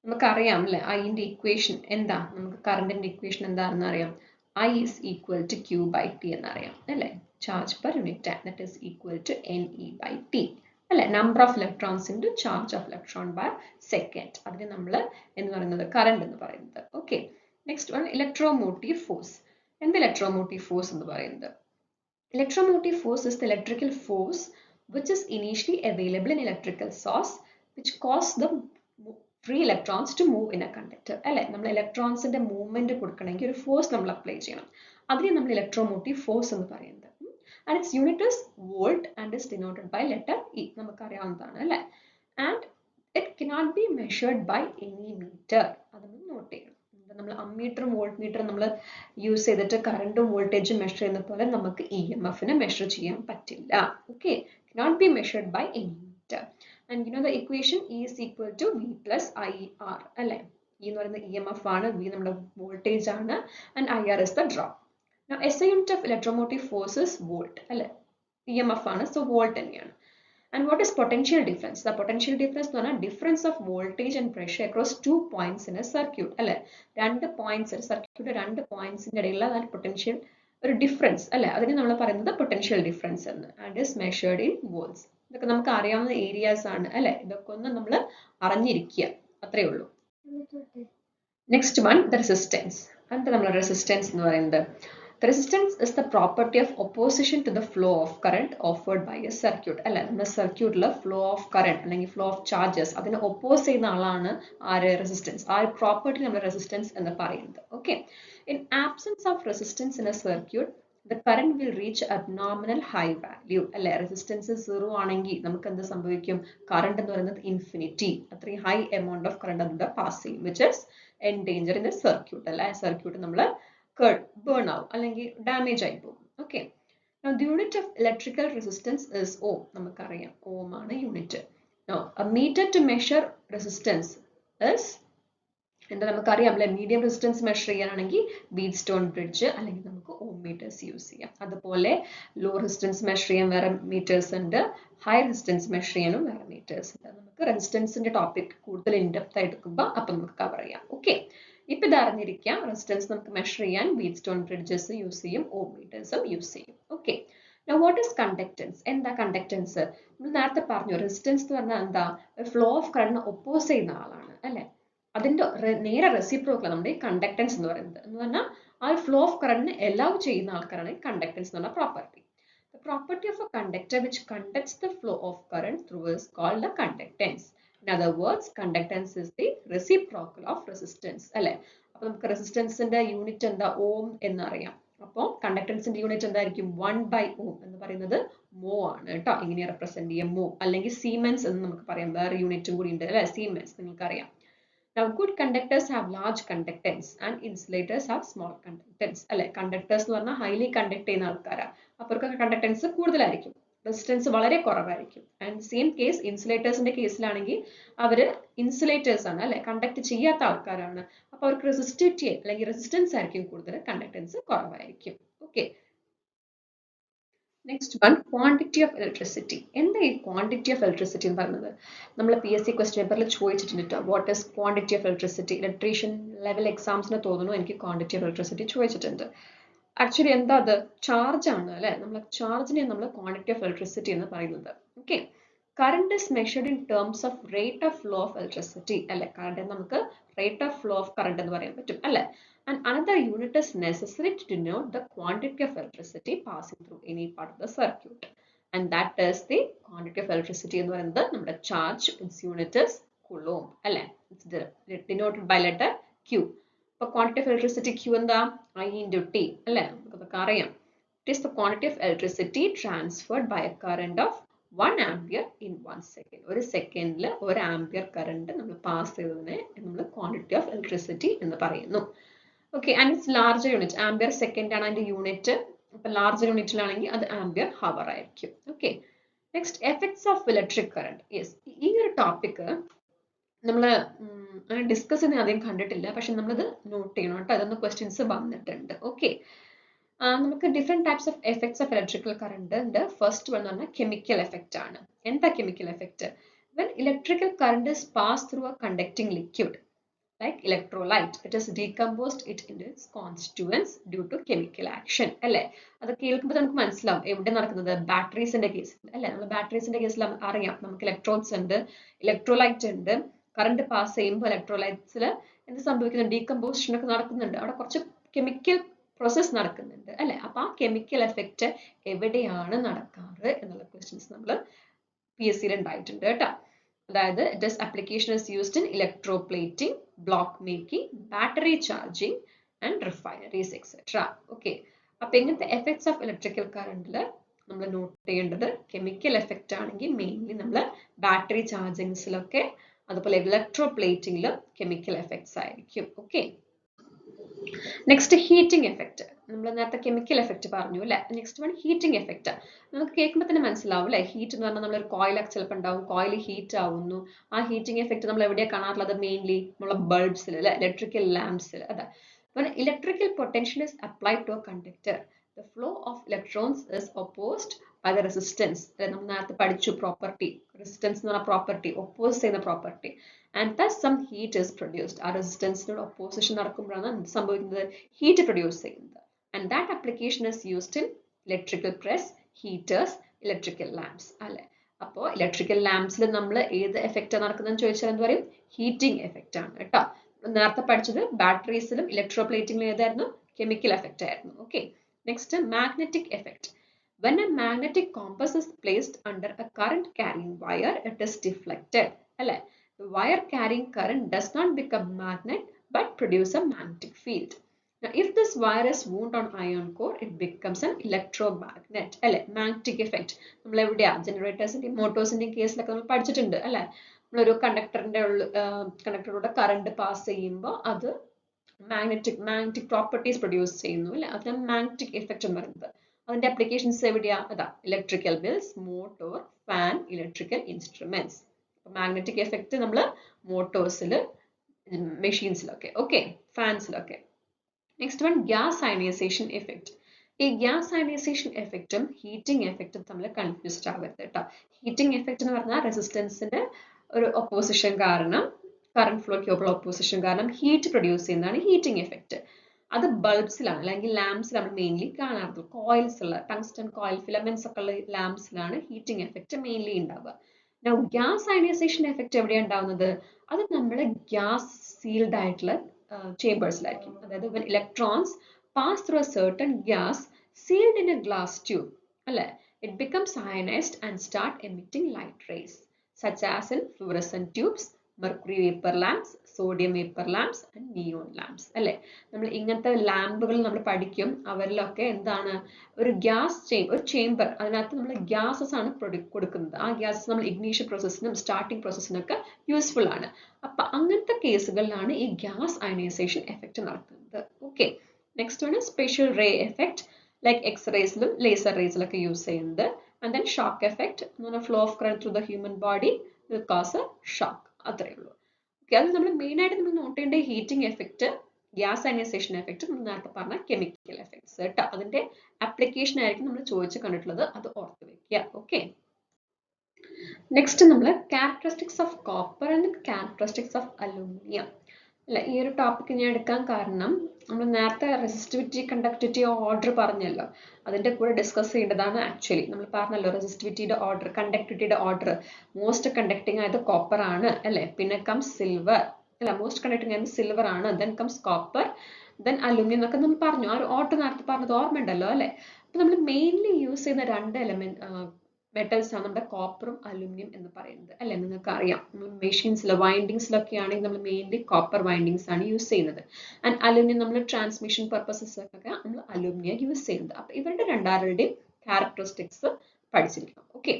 നമുക്കറിയാം അല്ലെ, ഐന്റെ ഇക്വേഷൻ എന്താ? നമുക്ക് കറണ്ടിന്റെ ഇക്വേഷൻ എന്താണെന്ന് അറിയാം. I is equal to Q by T എന്നറിയാം അല്ലെ. Charge per unit time, that is equal to NE by T അല്ലെ. Number of electrons into charge of electron per second, അതിന് നമ്മൾ എന്ന് പറയുന്നത് കറണ്ട് എന്ന് പറയുന്നത്. Okay, next one, electromotive force. എന്ത് ഇലക്ട്രോമോട്ടീവ് ഫോഴ്സ് എന്ന് പറയുന്നത്? Electromotive force is the electrical force which is initially available in electrical source which cause the free electrons to move in a conductor. അല്ലെ നമ്മൾ ഇലക്ട്രോൺസിന്റെ movement കൊടുക്കണമെങ്കിൽ ഒരു force നമ്മൾ apply ചെയ്യണം. അതിനെ നമ്മൾ ഇലക്ട്രോമോട്ടീവ് ഫോഴ്സ് എന്ന് പറയുന്നത്. And its unit is volt and is denoted by letter E. നമുക്കറിയാവുന്നതാണ് അല്ലെ. And it cannot be measured by any meter. അതൊന്ന് നോട്ട് ചെയ്യണം. നമ്മൾ അമ്മീറ്ററും വോൾട്ട് മീറ്ററും നമ്മൾ യൂസ് ചെയ്തിട്ട് കറണ്ടും വോൾട്ടേജും മെഷർ ചെയ്യുന്ന പോലെ നമുക്ക് EMF-നെ മെഷർ ചെയ്യാൻ പറ്റില്ല. Okay, cannot be measured by any meter. And you know the equation E is equal to V plus IR അല്ലെ. E എന്ന് പറയുന്നത് EMF ആണ്, V നമ്മുടെ വോൾട്ടേജ് ആണ്, and IR is the drop. Now SI unit of electromotive force is volt അല്ലെ. EMF ആണ്, so volt തന്നെയാണ്. And what is potential difference? The potential difference എന്ന് പറഞ്ഞാൽ difference of voltage and pressure across 2 points in a circuit അല്ലെ. രണ്ട് points circuit രണ്ട് പോയിന്റ്സിന്റെ ഇടയിലുള്ള ആ പൊട്ടൻഷ്യൽ ഒരു ഡിഫറൻസ് അല്ലെ, അതിനെ നമ്മൾ പറയുന്നത് പൊട്ടൻഷ്യൽ ഡിഫറൻസ് എന്ന്. And is measured in volts. ഇതൊക്കെ നമുക്ക് അറിയാവുന്ന ഏരിയാസ് ആണ് അല്ലെ. ഇതൊക്കെ ഒന്ന് നമ്മൾ അറിഞ്ഞിരിക്കുക, അത്രേ ഉള്ളൂ. Next one the resistance. എന്താ നമ്മൾ റെസിസ്റ്റൻസ് എന്ന് പറയുന്നത്? The resistance is the property of opposition to the flow of current offered by a circuit. അല്ലെ, നമ്മുടെ സർക്യൂട്ടിൽ ഫ്ലോ ഓഫ് കറണ്ട് അല്ലെങ്കിൽ ഫ്ലോ ഓഫ് ചാർജസ് അതിനെ ഒപ്പോസ് ചെയ്യുന്ന ആളാണ് ആര്? റെസിസ്റ്റൻസ്. ആ ഒരു പ്രോപ്പർട്ടി നമ്മൾ റെസിസ്റ്റൻസ് എന്ന് പറയുന്നത്. Okay, in absence of resistance in A circuit the current will reach abnormal high value. അല്ലെ, റെസിസ്റ്റൻസ് 0 ആണെങ്കിൽ നമുക്ക് എന്ത് സംഭവിക്കും? കറണ്ട് എന്ന് പറയുന്നത് ഇൻഫിനിറ്റി, അത്രയും ഹൈ എമൗണ്ട് ഓഫ് കറണ്ട് അതിലൂടെ പാസ് ചെയ്യും, which is endanger in the circuit. അല്ലെ, സർക്യൂട്ട് നമ്മൾ ബേൺ ആവും അല്ലെങ്കിൽ ഡാമേജ് ആയി പോകും. Okay, now the unit of electrical resistance is ohm. നമുക്കറിയാം ഓം ആണ് unit. now a meter to measure resistance is എന്താ നമുക്കറിയാം അല്ലെ. മീഡിയം റെസിസ്റ്റൻസ് മെഷർ ചെയ്യാനാണെങ്കിൽ ബീഡ് സ്റ്റോൺ ബ്രിഡ്ജ് അല്ലെങ്കിൽ നമുക്ക് ഓം മീറ്റേഴ്സ് യൂസ് ചെയ്യാം. അതുപോലെ ലോ റെസിസ്റ്റൻസ് മെഷർ ചെയ്യാൻ വേറെ മീറ്റേഴ്സ് ഉണ്ട്, ഹൈ റെസിസ്റ്റൻസ് മെഷർ ചെയ്യാനും വേറെ മീറ്റേഴ്സ് ഉണ്ട്. നമുക്ക് റെസിസ്റ്റൻസിന്റെ ടോപ്പിക് കൂടുതൽ ഇൻഡെപ്ത് ആയിട്ട് എടുക്കുമ്പോൾ അപ്പം നമുക്ക് കവർ ചെയ്യാം. ഓക്കെ, ഇപ്പൊ ഇത് അറിഞ്ഞിരിക്കാം, റെസിസ്റ്റൻസ് നമുക്ക് മെഷർ ചെയ്യാൻ ബീഡ് സ്റ്റോൺ ബ്രിഡ്ജസ് യൂസ് ചെയ്യും, ഓം മീറ്റേഴ്സും യൂസ് ചെയ്യും. Okay, now what is conductance? എന്താ കണ്ടക്ടൻസ്? നമ്മൾ നേരത്തെ പറഞ്ഞു റെസിസ്റ്റൻസ് എന്ന് പറഞ്ഞാൽ എന്താ? ഫ്ലോ ഓഫ് കറണ്ട് ഒപ്പോസ് ചെയ്യുന്ന ആളാണ് അല്ലെ. അതിന്റെ നേരെ റെസിപ്രോക്കൽ നമ്മുടെ കണ്ടക്ടൻസ് എന്ന് പറയുന്നത്. എന്ന് പറഞ്ഞാൽ ആ ഫ്ലോ ഓഫ് കറണ്ടിനെ അലൗ ചെയ്യുന്ന ആൾക്കാരാണ് കണ്ടക്ടൻസ് എന്ന് പറഞ്ഞ property. The property of a conductor which conducts the flow of current through is called the conductance. In other words, conductance is the reciprocal of resistance അല്ലെ. അപ്പൊ നമുക്ക് റെസിസ്റ്റൻസിന്റെ യൂണിറ്റ് എന്താ? ഓം എന്നറിയാം. അപ്പോൾ കണ്ടക്ടൻസിന്റെ യൂണിറ്റ് എന്തായിരിക്കും? 1/ohm എന്ന് പറയുന്നത് മോ ആണ് കേട്ടോ. ഇങ്ങനെ റെപ്രസെന്റ് ചെയ്യാം മോ, അല്ലെങ്കിൽ സീമെൻസ് എന്ന് നമുക്ക് പറയാം. വേറെ യൂണിറ്റും കൂടി ഉണ്ട് അല്ലെ, സീമെൻസ്, നിങ്ങൾക്കറിയാം. Now good conductors have large conductance and insulators have small conductance അല്ലെ. കണ്ടക്ടേഴ്സ് എന്ന് പറഞ്ഞാൽ ഹൈലി കണ്ടക്ട് ചെയ്യുന്ന ആൾക്കാരാണ്, അവർക്കൊക്കെ കണ്ടക്ടൻസ് കൂടുതലായിരിക്കും, റെസിസ്റ്റൻസ് വളരെ കുറവായിരിക്കും. ആൻഡ് സെയിം കേസ് ഇൻസുലേറ്റേഴ്സിന്റെ കേസിലാണെങ്കിൽ അവര് ഇൻസുലേറ്റേഴ്സ് ആണ് അല്ലെ, കണ്ടക്ട് ചെയ്യാത്ത ആൾക്കാരാണ്. അപ്പൊ അവർക്ക് റെസിസ്റ്റിവിറ്റി അല്ലെങ്കിൽ റെസിസ്റ്റൻസ് ആയിരിക്കും കൂടുതൽ, കണ്ടക്ടൻസ് കുറവായിരിക്കും. Okay, next one quantity of electricity. എന്താ ഈ ക്വാണ്ടിറ്റി ഓഫ് ഇലക്ട്രിസിറ്റി എന്ന് പറയുന്നത്? നമ്മൾ PSC ക്വസ്റ്റ്യൻ പേപ്പറിൽ ചോദിച്ചിട്ടുണ്ട്, what is quantity of electricity. Electrician level എക്സാംസിന് തോന്നുന്നു എനിക്ക് ക്വാണ്ടിറ്റി ഓഫ് ഇലക്ട്രിസിറ്റി ചോദിച്ചിട്ടുണ്ട്. ആക്ച്വലി എന്താ അത്? ചാർജ് ആണ് അല്ലെ. നമ്മൾ ചാർജിനെ നമ്മൾ ക്വാണ്ടിറ്റി ഓഫ് ഇലക്ട്രിസിറ്റി എന്ന് പറയുന്നത്. Okay, current is measured in terms of rate of flow of electricity അല്ലെ. കറണ്ട് നമുക്ക് rate of flow of current എന്ന് പറയാൻ പറ്റും അല്ലെ. And another unit is necessary to denote the quantity of electricity passing through any part of the circuit. And that is the quantity of electricity എന്ന് പറയുന്നത് നമ്മുടെ charge. Its unit is coulomb അല്ലെ. It's denoted by letter Q. അപ്പോൾ quantity of electricity Q എന്താ? I into T അല്ലെ, നമുക്കതൊക്കെ അറിയാം. It is the quantity of electricity transferred by a current of 1 ampere in 1 second. ഒരു സെക്കൻഡിൽ 1 ampere current നമ്മൾ pass ചെയ്തതിനെ നമ്മൾ ക്വാണ്ടിറ്റി ഓഫ് ഇലക്ട്രിസിറ്റി എന്ന് പറയുന്നു. Okay, and it's larger unit. Ampere second ആണ് അതിന്റെ യൂണിറ്റ്. അപ്പൊ ലാർജർ യൂണിറ്റിലാണെങ്കിൽ അത് ആംപിയർ ഹവർ ആയിരിക്കും. Okay, next effects of electric current. Yes, ഈ ഒരു ടോപ്പിക് നമ്മൾ ഡിസ്കസ് ചെയ്യുന്ന ആദ്യം കണ്ടിട്ടില്ല, പക്ഷെ നമ്മളത് നോട്ട് ചെയ്യണം കേട്ടോ. അതൊന്ന് ക്വസ്റ്റ്യൻസ് വന്നിട്ടുണ്ട്. ഓക്കെ, നമുക്ക് different types of effects of electrical current ഉണ്ട്. ഫസ്റ്റ് വൺ എന്ന് പറഞ്ഞാൽ കെമിക്കൽ എഫക്റ്റ് ആണ്. എന്താ chemical effect? When electrical current is pass through A conducting liquid like electrolyte, it is decomposed it into its constituents due to chemical action അല്ലെ. അത് കേൾക്കുമ്പോൾ നമുക്ക് മനസ്സിലാവും എവിടെ നടക്കുന്നത്. ബാറ്ററീസിന്റെ കേസിൽ അല്ലെ, നമ്മൾ ബാറ്ററീസിന്റെ കേസിൽ അറിയാം നമുക്ക് ഇലക്ട്രോഡ്സ് ഉണ്ട്, ഇലക്ട്രോലൈറ്റ് ഉണ്ട്. കറണ്ട് പാസ് ചെയ്യുമ്പോൾ ഇലക്ട്രോലൈറ്റ്സിൽ എന്ത് സംഭവിക്കുന്നു? ഡീകമ്പോസിഷൻ ഒക്കെ നടക്കുന്നുണ്ട്, അവിടെ കുറച്ച് കെമിക്കൽ പ്രോസസ് നടക്കുന്നുണ്ട് അല്ലെ. അപ്പൊ ആ കെമിക്കൽ എഫക്റ്റ് എവിടെയാണ് നടക്കാറ് എന്നുള്ള ക്വസ്റ്റ്യൻസ് നമ്മൾ PSC ഉണ്ടായിട്ടുണ്ട് കേട്ടോ. അതായത് this application is used in electroplating, block making, battery charging and refineries etc. Okay. അപ്പോൾ ഇങ്ങനത്തെ effects of electrical currentൽ നമ്മൾ നോട്ട് ചെയ്യേണ്ടത് കെമിക്കൽ എഫക്റ്റ് ആണെങ്കിൽ മെയിൻലി നമ്മൾ ബാറ്ററി ചാർജിങ്സിലൊക്കെ അതുപോലെ ഇലക്ട്രോപ്ലേറ്റിംഗിലും കെമിക്കൽ എഫക്ട്സ് ആയിരിക്കും. ഓക്കെ. Next heating effect. നമ്മൾ നേരത്തെ കെമിക്കൽ എഫക്റ്റ് പറഞ്ഞു അല്ലെ. Next one heating effect. നമുക്ക് കേൾക്കുമ്പോൾ തന്നെ മനസ്സിലാവും അല്ലെ. ഹീറ്റ് എന്ന് പറഞ്ഞാൽ നമ്മളൊരു കോയിലൊക്കെ ചിലപ്പോൾ ഉണ്ടാവും, കോയിൽ ഹീറ്റ് ആവുന്നു. ആ ഹീറ്റിംഗ് എഫക്റ്റ് നമ്മൾ എവിടെയാണ് കാണാറുള്ളത്? മെയിൻലി നമ്മളെ ബൾബ്സിൽ അല്ലെ, ഇലക്ട്രിക്കൽ ലാംപ്സിൽ. അതെ. When electrical potential is applied to a conductor, the flow of electrons is opposed by the resistance. നമ്മൾ നേരത്തെ പഠിച്ചു പ്രോപ്പർട്ടി. റെസിസ്റ്റൻസ് എന്ന് പറഞ്ഞ പ്രോപ്പർട്ടി, ഒപ്പോസ് ചെയ്യുന്ന property. And thus some heat is produced. ആ റെസിസ്റ്റൻസിനോട് ഒപ്പോസിഷൻ നടക്കുമ്പോഴാണ് സംഭവിക്കുന്നത്, ഹീറ്റ് പ്രൊഡ്യൂസ് ചെയ്യുന്നത്. And that application is used in electrical press, heaters, electrical lamps. അല്ലെ. അപ്പോൾ ഇലക്ട്രിക്കൽ ലാംപ്സിൽ നമ്മൾ ഏത് എഫക്റ്റ് നടക്കുന്നതെന്ന് ചോദിച്ചാൽ എന്ത് പറയും? ഹീറ്റിംഗ് എഫക്റ്റ് ആണ് കേട്ടോ. നേരത്തെ പഠിച്ചത് ബാറ്ററീസിലും ഇലക്ട്രോപ്ലേറ്റിംഗിലും ഏതായിരുന്നു? കെമിക്കൽ എഫക്റ്റ് ആയിരുന്നു. Okay. Next magnetic effect. When a magnetic compass is placed under a current carrying wire, it is deflected. അല്ലെ. The wire carrying current does not become magnet but produce a magnetic field. Now, if this wire is wound on iron core, it becomes an electromagnet. അല്ലെ. Magnetic effect നമ്മൾ എവിടെയാ? ജനറേറ്റേഴ്സിന്റെയും മോട്ടോഴ്സിന്റെയും കേസിലൊക്കെ നമ്മൾ പഠിച്ചിട്ടുണ്ട് അല്ലെ. നമ്മളൊരു കണ്ടക്ടറിലൂടെ current pass ചെയ്യുമ്പോൾ അത് മാഗ്നറ്റിക് പ്രോപ്പർട്ടീസ് പ്രൊഡ്യൂസ് ചെയ്യുന്നു അല്ലെ. അതിനാണ് മാഗ്നറ്റിക് എഫക്റ്റ് എന്ന് പറയുന്നത്. അതിന്റെ അപ്ലിക്കേഷൻസ് എവിടെയാ? അതാ electrical bills, motor, fan, electrical instruments. Magnetic effect നമ്മൾ മോട്ടോഴ്സിൽ, മെഷീൻസിലൊക്കെ, ഓക്കെ, ഫാൻസിലൊക്കെ. Next one gas ionisation effect. ഈ ഗ്യാസ് അയണൈസേഷൻ എഫക്റ്റും ഹീറ്റിംഗ് എഫക്റ്റും തമ്മിൽ കൺഫ്യൂസ്ഡ് ആവരുത് കേട്ടോ. ഹീറ്റിംഗ് എഫക്റ്റ് എന്ന് പറഞ്ഞാൽ റെസിസ്റ്റൻസിന്റെ ഒരു ഒപ്പോസിഷൻ കാരണം, കറണ്ട് ഫ്ലോയ്ക്ക് ഒപ്പോസിഷൻ കാരണം ഹീറ്റ് പ്രൊഡ്യൂസ് ചെയ്യുന്നതാണ് ഹീറ്റിംഗ് എഫക്റ്റ്. അത് ബൾബ്സിലാണ് അല്ലെങ്കിൽ ലാംപ്സിലാണ് മെയിൻലി കാണാറുള്ളത്. കോയിൽസ് ഉള്ള ടങ്സ്റ്റൺ കോയിൽ ഫിലമെന്റ്സ് ഒക്കെ ഉള്ള ലാംപ്സിലാണ് ഹീറ്റിംഗ് എഫക്റ്റ് മെയിൻലി ഉണ്ടാവുക. Now ഗ്യാസ് അയണൈസേഷൻ എഫക്റ്റ് എവിടെയാണ് ഉണ്ടാവുന്നത്? അത് നമ്മുടെ ഗ്യാസ് സീൽഡ് ആയിട്ടുള്ള ചേമ്പേഴ്സിലായിരിക്കും. അതായത് when electrons pass through a certain gas sealed in a glass tube, അല്ലെ, it becomes ionized and start emitting light rays such as in fluorescent tubes, mercury vapor lamps, sodium vapor lamps and neon lamps. അല്ലെ, നമ്മൾ ഇങ്ങനത്തെ ലാമ്പുകൾ നമ്മൾ പഠിക്കും. അവരിലൊക്കെ എന്താണ്? ഒരു ഒരു chamber, അതിനകത്ത് നമ്മൾ ഗ്യാസസ് ആണ് കൊടുക്കുന്നത്. ആ ഗ്യാസസ് നമ്മൾ ഇഗ്നീഷൻ പ്രോസസ്സിനും സ്റ്റാർട്ടിംഗ് പ്രോസസ്സിനൊക്കെ യൂസ്ഫുൾ ആണ്. അപ്പൊ അങ്ങനത്തെ കേസുകളിലാണ് ഈ ഗ്യാസ് അയണൈസേഷൻ എഫക്റ്റ് നടക്കുന്നത്. ഓക്കെ. നെക്സ്റ്റ് ആണ് സ്പെഷ്യൽ റേ എഫക്റ്റ്, ലൈക്ക് എക്സ്റേസിലും ലേസർ റേസിലൊക്കെ യൂസ് ചെയ്യുന്നത്. And then shock effect, flow of current through the human body will cause a shock. അത്രേ ഉള്ളൂ. ഓക്കെ. അത് നമ്മൾ മെയിൻ ആയിട്ട് നമ്മൾ നോട്ട് ചെയ്യേണ്ട heating effect, gas ionisation effect, നമ്മൾ നേരത്തെ പറഞ്ഞ കെമിക്കൽ എഫക്ട്സ് കേട്ടോ. അതിന്റെ അപ്ലിക്കേഷൻ ആയിരിക്കും നമ്മൾ ചോദിച്ചു കണ്ടിട്ടുള്ളത്, അത് ഓർത്ത് വെക്കുക. ഓക്കെ. നെക്സ്റ്റ് നമ്മൾ characteristics of copper and characteristics of aluminium. അല്ല, ഈ ഒരു ടോപ്പിക് ഞാൻ എടുക്കാൻ കാരണം നമ്മൾ നേരത്തെ റെസിസ്റ്റിവിറ്റി, കണ്ടക്ടിവിറ്റി ഓർഡർ പറഞ്ഞല്ലോ, അതിന്റെ കൂടെ ഡിസ്കസ് ചെയ്യേണ്ടതാണ്. ആക്ച്വലി നമ്മൾ പറഞ്ഞല്ലോ റെസിസ്റ്റിവിറ്റിയുടെ ഓർഡർ, കണ്ടക്ടിവിറ്റിയുടെ ഓർഡർ. മോസ്റ്റ് കണ്ടക്ടിങ് ആയത് കോപ്പർ ആണ് അല്ലെ. പിന്നെ കംസ് സിൽവർ അല്ല, മോസ്റ്റ് കണ്ടക്ടിങ് ആയത് സിൽവർ ആണ്. Then comes copper, then aluminium എന്നൊക്കെ നമ്മൾ പറഞ്ഞു. ആ ഒരു ഓർഡർ നേരത്തെ പറഞ്ഞത് ഓർമ്മയുണ്ടല്ലോ അല്ലെ. അപ്പൊ നമ്മൾ മെയിൻലി യൂസ് ചെയ്യുന്ന രണ്ട് മെറ്റൽസ് ആണ് നമ്മുടെ കോപ്പറും അലൂമിനിയം എന്ന് പറയുന്നത് അല്ലെ. നിങ്ങൾക്ക് അറിയാം, മെഷീൻസിലെ വൈൻഡിങ്സിലൊക്കെ ആണെങ്കിൽ നമ്മൾ മെയിൻലി കോപ്പർ വൈൻഡിങ്സ് ആണ് യൂസ് ചെയ്യുന്നത്. ആൻഡ് അലൂമിനിയം നമ്മൾ ട്രാൻസ്മിഷൻ പർപ്പസസിലൊക്കെ നമ്മൾ അലൂമിനിയം യൂസ് ചെയ്യുന്നത്. അപ്പൊ ഇവരുടെ രണ്ടാളുടെയും ക്യാരക്ടറിസ്റ്റിക്സ് പഠിച്ചിരിക്കണം. Okay.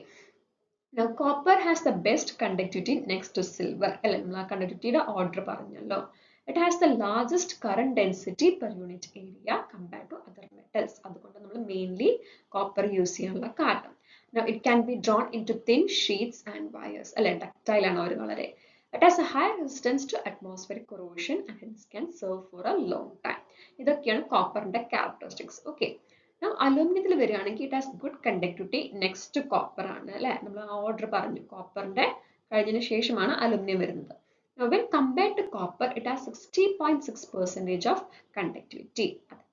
Now copper has the best conductivity next to silver. അല്ലെ, നമ്മൾ ആ കണ്ടക്ടിവിറ്റിയുടെ ഓർഡർ പറഞ്ഞല്ലോ. It has the largest current density per unit area compared to other metals. അതുകൊണ്ട് നമ്മൾ മെയിൻലി കോപ്പർ യൂസ് ചെയ്യാനുള്ള കാരണം. Now it can be drawn into thin sheets and wires. അല്ലെ, ductile ആണ് അവർ വളരെ. It has a high resistance to atmospheric corrosion and hence can serve for a long time. ഇതൊക്കെയാണ് കോപ്പറിന്റെ characteristics. Okay. Now അലൂമിനിയത്തിൽ വരികയാണെങ്കിൽ it has good conductivity next to copper ആണ് അല്ലെ. നമ്മൾ ആ order പറഞ്ഞു, കോപ്പറിന്റെ കഴിഞ്ഞതിന് ശേഷമാണ് അലൂമിനിയം വരുന്നത്. Now when compared to copper, it has 60.6% of conductivity.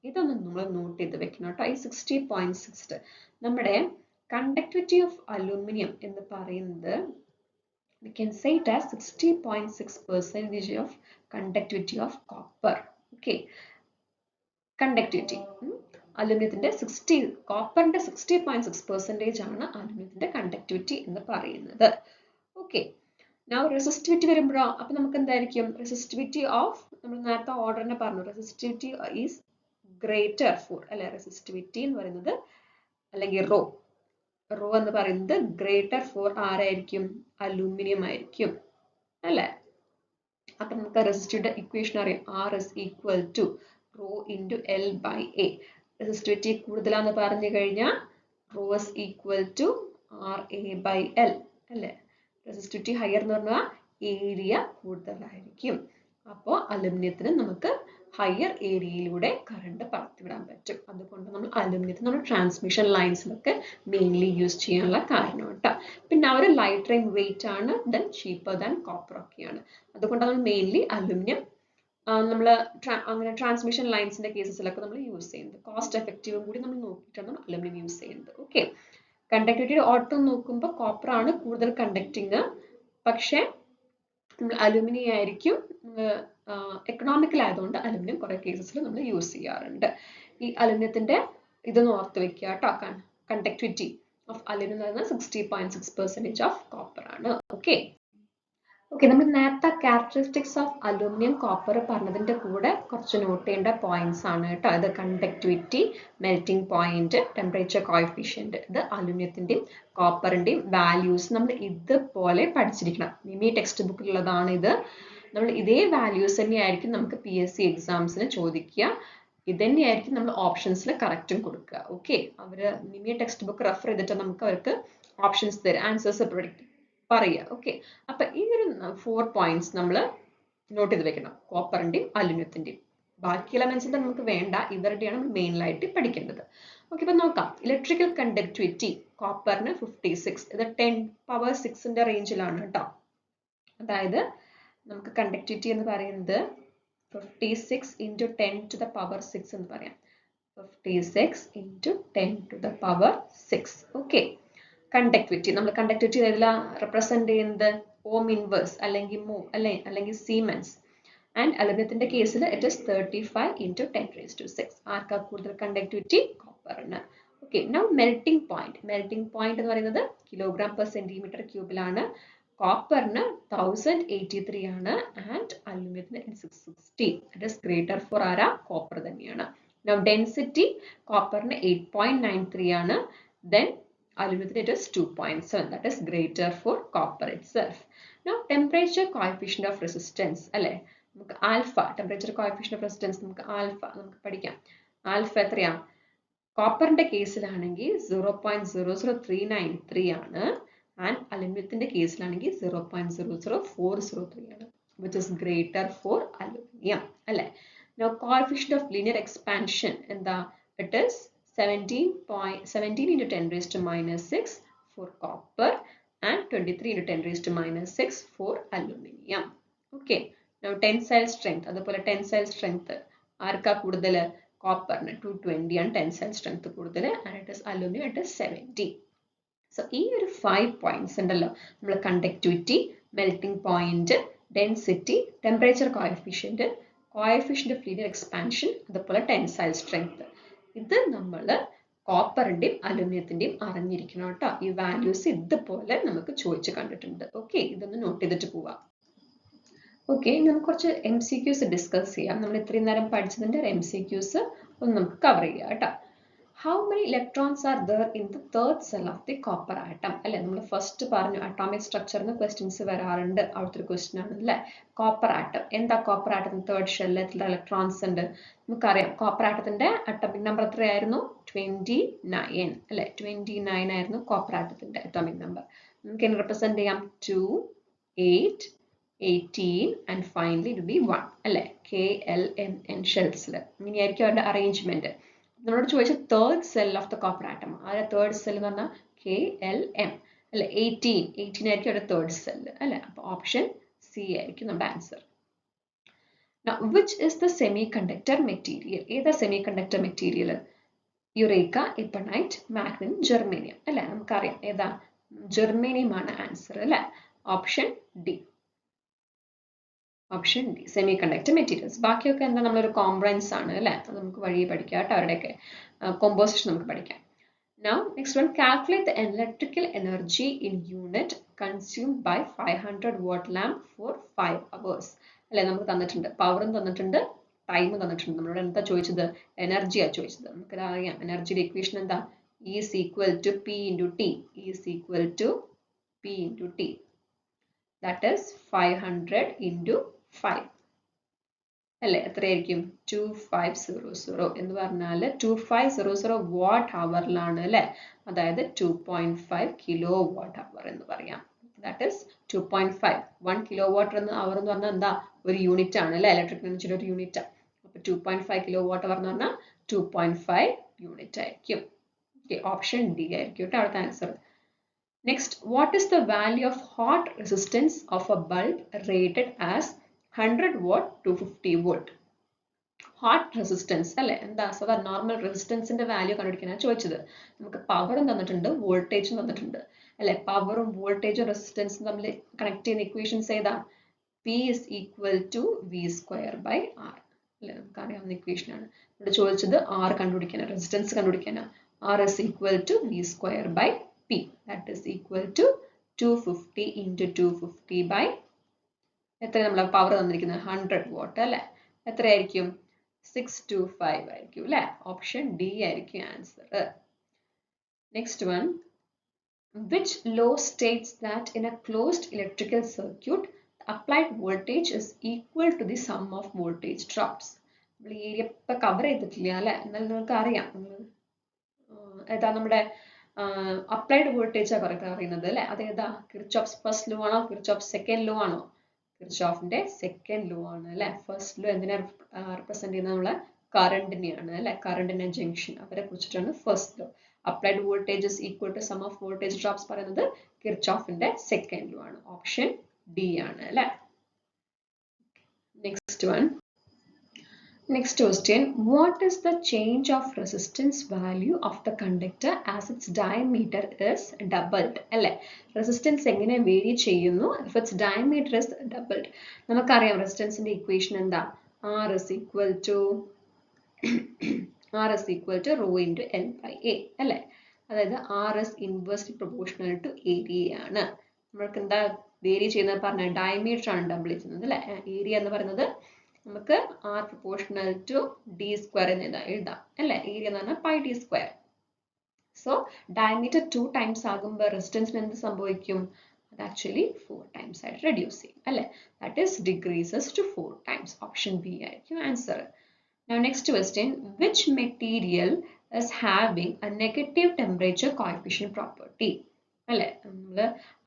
ഇതൊന്നും നമ്മൾ നോട്ട് ചെയ്ത് വെക്കണം കേട്ടോ. ഈ 60.6 നമ്മുടെ conductivity of aluminum എന്ന് പറയുന്നത്, we can say it as 60.6% of conductivity of copper. Okay. Conductivity. അലൂമിനിയത്തിന്റെ കോപ്പറിന്റെ 60.6% ആണ് അലൂമിനിയത്തിന്റെ കണ്ടക്ടിവിറ്റി എന്ന് പറയുന്നത്. ഓക്കെ. Now resistivity വരുമ്പോഴോ അപ്പോൾ നമുക്ക് എന്തായിരിക്കും resistivity of നമ്മൾ നേരത്തെ ഓർഡറിനെ പറഞ്ഞു resistivity is greater for അല്ലെ resistivity എന്ന് പറയുന്നത് അല്ലെങ്കിൽ റോ എന്ന് പറയുന്നത് greater for ആരായിരിക്കും അലൂമിനിയം ആയിരിക്കും അല്ലേ അപ്പോൾ നമുക്ക് resistivity ഇക്വേഷൻ അറിയാം R is equal to rho into L by A resistivity കൂടുതലാണെന്ന് പറഞ്ഞു കഴിഞ്ഞാൽ rho is equal to RA by L അല്ലേ resistivity higher എന്ന് പറഞ്ഞാൽ ഏരിയ കൂടുതലായിരിക്കും അപ്പോൾ അലുമിനിയത്തിന് നമുക്ക് ഹയർ ഏരിയയിലൂടെ കറണ്ട് പടർത്തിവിടാൻ പറ്റും അതുകൊണ്ട് നമ്മൾ അലുമിനിയത്തിന് നമ്മൾ ട്രാൻസ്മിഷൻ ലൈൻസിലൊക്കെ മെയിൻലി യൂസ് ചെയ്യാനുള്ള കാരണം കേട്ടോ പിന്നെ അവർ ലൈറ്റർ ഇൻ വെയിറ്റ് ആണ് ദെൻ ചീപ്പർ ദാൻ കോപ്പർ ഒക്കെയാണ് അതുകൊണ്ട് നമ്മൾ മെയിൻലി അലുമിനിയം നമ്മൾ അങ്ങനെ ട്രാൻസ്മിഷൻ ലൈൻസിന്റെ കേസസിലൊക്കെ നമ്മൾ യൂസ് ചെയ്യുന്നത് കോസ്റ്റ് എഫക്റ്റീവും കൂടി നമ്മൾ നോക്കിയിട്ടാണ് അലുമിനിയം യൂസ് ചെയ്യുന്നത് ഓക്കെ കണ്ടക്ടിവിറ്റിയുടെ ഓട്ടോ നോക്കുമ്പോൾ കോപ്പർ ആണ് കൂടുതൽ കണ്ടക്ടിങ് പക്ഷേ നമ്മൾ അലുമിനിയം ആയിരിക്കും എക്കണോമിക്കൽ ആയതുകൊണ്ട് അലുമിനിയം കുറെ കേസസിൽ നമ്മൾ യൂസ് ചെയ്യാറുണ്ട് ഈ അലുമിനിയത്തിന്റെ ഇതൊന്ന് ഓർത്ത് വെക്കുക കേട്ടോ കണ്ടക്ടിവിറ്റി ഓഫ് അലുമിനിയം എന്ന് പറയുന്നത് 60.6% ഓഫ് കോപ്പർ ആണ് ഓക്കെ ഓക്കെ നമ്മൾ നേരത്തെ ക്യാരക്ടറിസ്റ്റിക്സ് ഓഫ് അലൂമിനിയം കോപ്പർ പറഞ്ഞതിന്റെ കൂടെ കുറച്ച് നോട്ട് ചെയ്യേണ്ട പോയിന്റ്സ് ആണ് കേട്ടോ ഇത് conductivity melting point temperature coefficient ഇത് അലൂമിനിയത്തിന്റെയും കോപ്പറിന്റെയും വാല്യൂസ് നമ്മൾ ഇതുപോലെ പഠിച്ചിരിക്കണം നിമി ടെക്സ്റ്റ് ബുക്കിലുള്ളതാണ് ഇത് നമ്മൾ ഇതേ വാല്യൂസ് തന്നെയായിരിക്കും നമുക്ക് PSC എക്സാംസിന് ചോദിക്കുക ഇതന്നെയായിരിക്കും നമ്മൾ ഓപ്ഷൻസിൽ കറക്റ്റും കൊടുക്കുക ഓക്കെ അവര് നിമി ടെക്സ്റ്റ് ബുക്ക് റെഫർ ചെയ്തിട്ട് നമുക്ക് അവർക്ക് ഓപ്ഷൻസ് തരും ആൻസേഴ്സ് പ്രൊഡിക്റ്റ് പറയുക ഓക്കെ അപ്പൊ ഈ ഒരു 4 പോയിന്റ്സ് നമ്മൾ നോട്ട് ചെയ്ത് വെക്കണം കോപ്പറിന്റെയും അലുമിനിയത്തിന്റെയും ബാക്കി എലമെന്റ്സിന്റെ നമുക്ക് വേണ്ട ഇവരുടെയാണ് നമ്മൾ മെയിനായിട്ട് പഠിക്കേണ്ടത് ഓക്കെ ഇപ്പൊ നോക്കാം ഇലക്ട്രിക്കൽ കണ്ടക്ടിവിറ്റി കോപ്പറിന് 56 ഇത് 10⁻6 റേഞ്ചിലാണ് കേട്ടോ അതായത് നമുക്ക് കണ്ടക്ടിവിറ്റി എന്ന് പറയുന്നത് 56 into 10⁻6 എന്ന് പറയാം 56 into 10⁻6 ഓക്കെ കണ്ടക്ടിവിറ്റി നമ്മൾ കണ്ടക്ടിവിറ്റി ഏതെല്ലാം റെപ്രസെന്റ് ചെയ്യുന്നത് ഓം ഇൻവേഴ്സ് അല്ലെങ്കിൽ മോ അല്ലെങ്കിൽ സീമെൻസ് ആൻഡ് അലുമിനിയത്തിന്റെ കേസിൽ ഇറ്റ് ഇസ് 35 into 10⁻6 ആർക്കാ കൂടുതൽ കണ്ടക്ടിവിറ്റി കോപ്പറിന് ഓക്കെ നൗ മെൽറ്റിംഗ് പോയിന്റ് എന്ന് പറയുന്നത് kg/cm3 കോപ്പറിന് 1083 ആണ് ആൻഡ് അലുമിനിയത്തിന് 660 ഇറ്റ് ഇസ് ഗ്രേറ്റർ ഫോർ ആരാ കോപ്പർ തന്നെയാണ് നൗ ഡെൻസിറ്റി കോപ്പറിന് 8.93 ആണ് then aluminum it is 2.7 that is greater for copper itself now temperature coefficient of resistance alle നമുക്ക് alpha temperature coefficient of resistance നമുക്ക് alpha നമുക്ക് പഠിക്കാം alpha എത്രയാ കോപ്പറിന്റെ കേസിലാണെങ്കിൽ 0.0039 ആണ് and അലുമിനിയത്തിന്റെ കേസിലാണെങ്കിൽ 0.00403 ആണ് which is greater for aluminum അല്ലേ now coefficient of linear expansion എന്താ it is 17 into 10⁻⁻6 for copper and 23 into 10⁻⁻6 for aluminium. Okay. Now tensile strength. അതുപോലെ tensile strength ആർക്കാ കൂടുതൽ കോപ്പറിന് 220 ആണ് tensile strength കൂടുതൽ and it is aluminum it is 70. So ഈ ഒരു 5 points ഉണ്ടല്ലോ നമ്മൾ conductivity, melting point, density, temperature coefficient of linear expansion അതുപോലെ tensile strength ഇത് നമ്മൾ കോപ്പറിന്റെയും അലുമിനിയത്തിന്റെയും അറിഞ്ഞിരിക്കണം കേട്ടോ ഈ വാല്യൂസ് ഇതുപോലെ നമുക്ക് ചോദിച്ചു കണ്ടിട്ടുണ്ട് ഓക്കെ ഇതൊന്ന് നോട്ട് ചെയ്തിട്ട് പോവാം ഓക്കെ നമുക്ക് കുറച്ച് MCQs ഡിസ്കസ് ചെയ്യാം നമ്മൾ ഇത്രയും നേരം പഠിച്ചതിന്റെ MCQs ഒന്ന് നമുക്ക് കവർ ചെയ്യാം കേട്ടോ how many electrons are there in the third cell of the copper atom അല്ലെ നമ്മൾ ഫസ്റ്റ് പറഞ്ഞു അറ്റോമിക് സ്ട്രക്ചറിന് ക്വസ്റ്റ്യൻസ് വരാറുണ്ട് അവിടുത്തെ ഒരു ക്വസ്റ്റ്യൻ ആണ് അല്ലേ കോപ്പർ ആറ്റം എന്താ കോപ്പർ ആറ്റം തേർഡ് ഷെല്ലിൽ എത്ര ഇലക്ട്രോൺസ് ഉണ്ട് നമുക്കറിയാം കോപ്പർ ആറ്റത്തിന്റെ അറ്റോമിക് നമ്പർ എത്രയായിരുന്നു 29 അല്ലെ 29 ആയിരുന്നു കോപ്പർ ആറ്റത്തിന്റെ അറ്റോമിക് നമ്പർ നമുക്ക് എങ്ങനെ റെപ്രസെന്റ് ചെയ്യാം 2 8 18 and finally it will be 1 അല്ലെ KLMN ഷെൽസിൽ ഇങ്ങനെയായിരിക്കും അവരുടെ അറേഞ്ച്മെന്റ് നമ്മളോട് ചോദിച്ച third cell of the copper atom ആ തേർഡ് സെൽ എന്ന് പറഞ്ഞാൽ KLM അല്ലെ 18 ആയിരിക്കും അവരുടെ തേർഡ് സെൽ അല്ലെ അപ്പൊ ഓപ്ഷൻ സി ആയിരിക്കും നമ്മുടെ answer Now which is the semiconductor material ഏതാ semiconductor material യുറേക്ക എപ്പണൈറ്റ് മാഗ്നൻ ജെർമേനിയം അല്ലെ നമുക്കറിയാം ഏതാ ജെർമേനിയം ആണ് ആൻസർ അല്ലെ option D option D semiconductor materials ബാക്കിയൊക്കെ എന്താ നമ്മളൊരു കോംപ്രൻസ് ആണ് അല്ലേ അത് നമുക്ക് വഴി പഠിക്കാം കേട്ടോ അവരുടെയൊക്കെ കോമ്പോസിഷൻ നമുക്ക് പഠിക്കാം Now, next one, calculate the electrical energy in unit consumed by 500 watt lamp for 5 hours. അല്ലെ നമുക്ക് തന്നിട്ടുണ്ട് പവറും തന്നിട്ടുണ്ട് ടൈമും തന്നിട്ടുണ്ട്. നമ്മളോട് എന്താ ചോദിച്ചത്? എനർജിയാ ചോദിച്ചത്. നമുക്കത് അറിയാം. എനർജിയുടെ ഇക്വേഷൻ എന്താ? E is equal to P into T. E is equal to P into T. That is 500 into 5. അല്ലേ എത്രയായിരിക്കും? 2500 എന്ന് പറഞ്ഞാൽ 2500 വാട്ട് ഹവറിലാണ് അല്ലേ? അതായത് 2.5 കിലോ വാട്ട് അവർ എന്ന് പറയാം. That is 2.5. 1 കിലോ വാട്ട് എന്ന് അവർ എന്ന് പറഞ്ഞാൽ എന്താ? ഒരു യൂണിറ്റ് ആണ് അല്ലേ? ഇലക്ട്രിക് എനർജിയുടെ ഒരു യൂണിറ്റ്. അപ്പോൾ 2.5 കിലോ വാട്ട് അവർ എന്ന് പറഞ്ഞാൽ 2.5 യൂണിറ്റ് ആയിരിക്കും. ഓപ്ഷൻ ഡി ആയിരിക്കും കേട്ടോ അവിടുത്തെ answer. Next, what is the value of hot resistance of A bulb rated as 100 watt 250 volt. Hot resistance അല്ലേ? എന്താ സാധാരണ നോർമൽ റെസിസ്റ്റൻസിന്റെ വാല്യൂ കണ്ടുപിടിക്കാനാണ് ചോദിച്ചത്. നമുക്ക് പവറും തന്നിട്ടുണ്ട് വോൾട്ടേജും തന്നിട്ടുണ്ട് അല്ലെ? പവറും വോൾട്ടേജും റെസിസ്റ്റൻസും തമ്മിൽ കണക്ട് ചെയ്യുന്ന ഇക്വേഷൻസ് ഏതാ? P is equal to V square by R അല്ലെ? നമുക്ക് അറിയാവുന്ന ഇക്വേഷൻ ആണ്. ഇവിടെ ചോദിച്ചത് R കണ്ടുപിടിക്കാനാണ്, റെസിസ്റ്റൻസ് കണ്ടുപിടിക്കാനാണ്. R is equal to V square by P. That is equal to 250 into 250 by എത്ര നമ്മൾ പവർ തന്നിരിക്കുന്നത്? 100 വാട്ട് അല്ലേ? എത്രയായിരിക്കും? 625 ആയിരിക്കും അല്ലേ? ഓപ്ഷൻ ഡി ആയിരിക്കും answer. Next one, which law states that in a closed electrical circuit applied voltage is equal to the sum of voltage drops. നമ്മൾ ഈ ഏരിയ ഇപ്പം കവർ ചെയ്തിട്ടില്ല അല്ലേ? എന്നാൽ നിങ്ങൾക്ക് അറിയാം. ഏതാ നമ്മുടെ അപ്ലൈഡ് വോൾട്ടേജാണ് പറയുന്നത് അല്ലേ? അതേതാ? കിർച്ചോഫ്സ് ഫസ്റ്റ് ലോ ആണോ കിർച്ചോഫ് സെക്കൻഡ് ലോ ആണോ? കിർച്ചോഫിന്റെ സെക്കൻഡ് ലോ ആണ് അല്ലെ? ഫസ്റ്റ് ലോ എന്തിനാ റിപ്രസെന്റ് ചെയ്യുന്നത്? നമ്മളെ കറണ്ടിനെയാണ് അല്ലെ? കറണ്ടിന്റെ ജംഗ്ഷൻ അവരെ കുറിച്ചിട്ടാണ് first law. Applied voltage is equal to sum of voltage drops പറയുന്നത് കിർച്ചോഫിന്റെ സെക്കൻഡ് ലോ ആണ്. ഓപ്ഷൻ ഡി ആണ് അല്ലെ? Next one, next question, what is the change of resistance value of the conductor as its diameter is doubled? അല്ലേ? Resistance എങ്ങനെ vary ചെയ്യുന്നു if its diameter is doubled? നമുക്കറിയാം റെസിസ്റ്റൻസിന്റെ ഇക്വേഷൻ എന്താ? R is equal to rho into L by A അല്ലേ? അതായത് R is inversely proportional to area ആണ്. നമ്മൾക്ക് എന്താ വേരി ചെയ്യുന്നത് പറഞ്ഞ ഡയമീറ്റർ ആണ് ഡബിൾ ചെയ്യുന്നത് അല്ലേ? ഏരിയ എന്ന് പറയുന്നത് നമുക്ക് R proportional to D square എന്ന് എഴുതാം അല്ലേ? ഏരിയ എന്ന് പറഞ്ഞാൽ pi D square. So diameter 2 times ആകുമ്പോൾ റെസിസ്റ്റൻസിന് എന്ത് സംഭവിക്കും? അത് ആക്ച്വലി 4 ടൈംസ് ആയിട്ട് റെഡ്യൂസ് ചെയ്യും അല്ലേ? That is decreases to 4 times. Option B ആയിരിക്കും answer. Now next question, which material is having a negative temperature coefficient property? അല്ലെ? നമ്മള്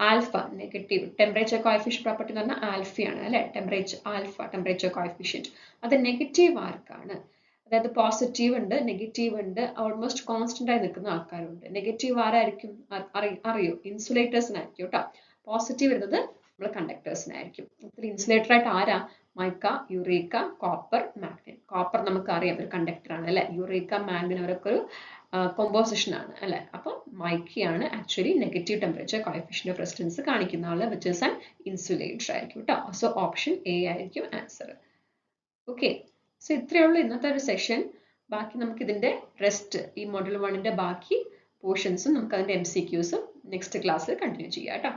alpha negative temperature coefficient property എന്ന് പറഞ്ഞാൽ ആൽഫയാണ് അല്ലെ? ടെമ്പറേച്ചർ കോഎഫിഷ്യന്റ് അത് നെഗറ്റീവ് ആർക്കാണ്? അതായത് പോസിറ്റീവ് ഉണ്ട്, നെഗറ്റീവ് ഉണ്ട്, ഓൾമോസ്റ്റ് കോൺസ്റ്റന്റ് ആയി നിൽക്കുന്ന ആൾക്കാരുണ്ട്. നെഗറ്റീവ് ആരായിരിക്കും അറിയോ? ഇൻസുലേറ്റേഴ്സിനായിരിക്കും കേട്ടോ. പോസിറ്റീവ് വരുന്നത് നമ്മൾ കണ്ടക്ടേഴ്സിനായിരിക്കും. ഇതിൽ ഇൻസുലേറ്റർ ആയിട്ട് ആരാ? Mica, eureka, copper, manganin. Copper നമുക്ക് അറിയാം ഒരു കണ്ടക്ടർ ആണ് അല്ലെ? യുറേക്ക, മാഗ്നൻ അവരൊക്കെ ഒരു കോമ്പോസിഷൻ ആണ് അല്ലെ? അപ്പം മൈക്കയാണ് actually negative temperature coefficient of resistance കാണിക്കുന്ന ആള്, വിച്ച് ഈസ് ആൻ ഇൻസുലേറ്റർ ആയിരിക്കും കേട്ടോ. സോ ഓപ്ഷൻ എ ആയിരിക്കും ആൻസർ. ഓക്കെ, സോ ഇത്രയേ ഉള്ളൂ ഇന്നത്തെ ഒരു സെഷൻ. ബാക്കി നമുക്ക് ഇതിന്റെ റെസ്റ്റ് ഈ മോഡൽ 1ന്റെ ബാക്കി പോർഷൻസും നമുക്ക് അതിന്റെ MCQസും നെക്സ്റ്റ് ക്ലാസ്സിൽ കണ്ടിന്യൂ ചെയ്യാം കേട്ടോ.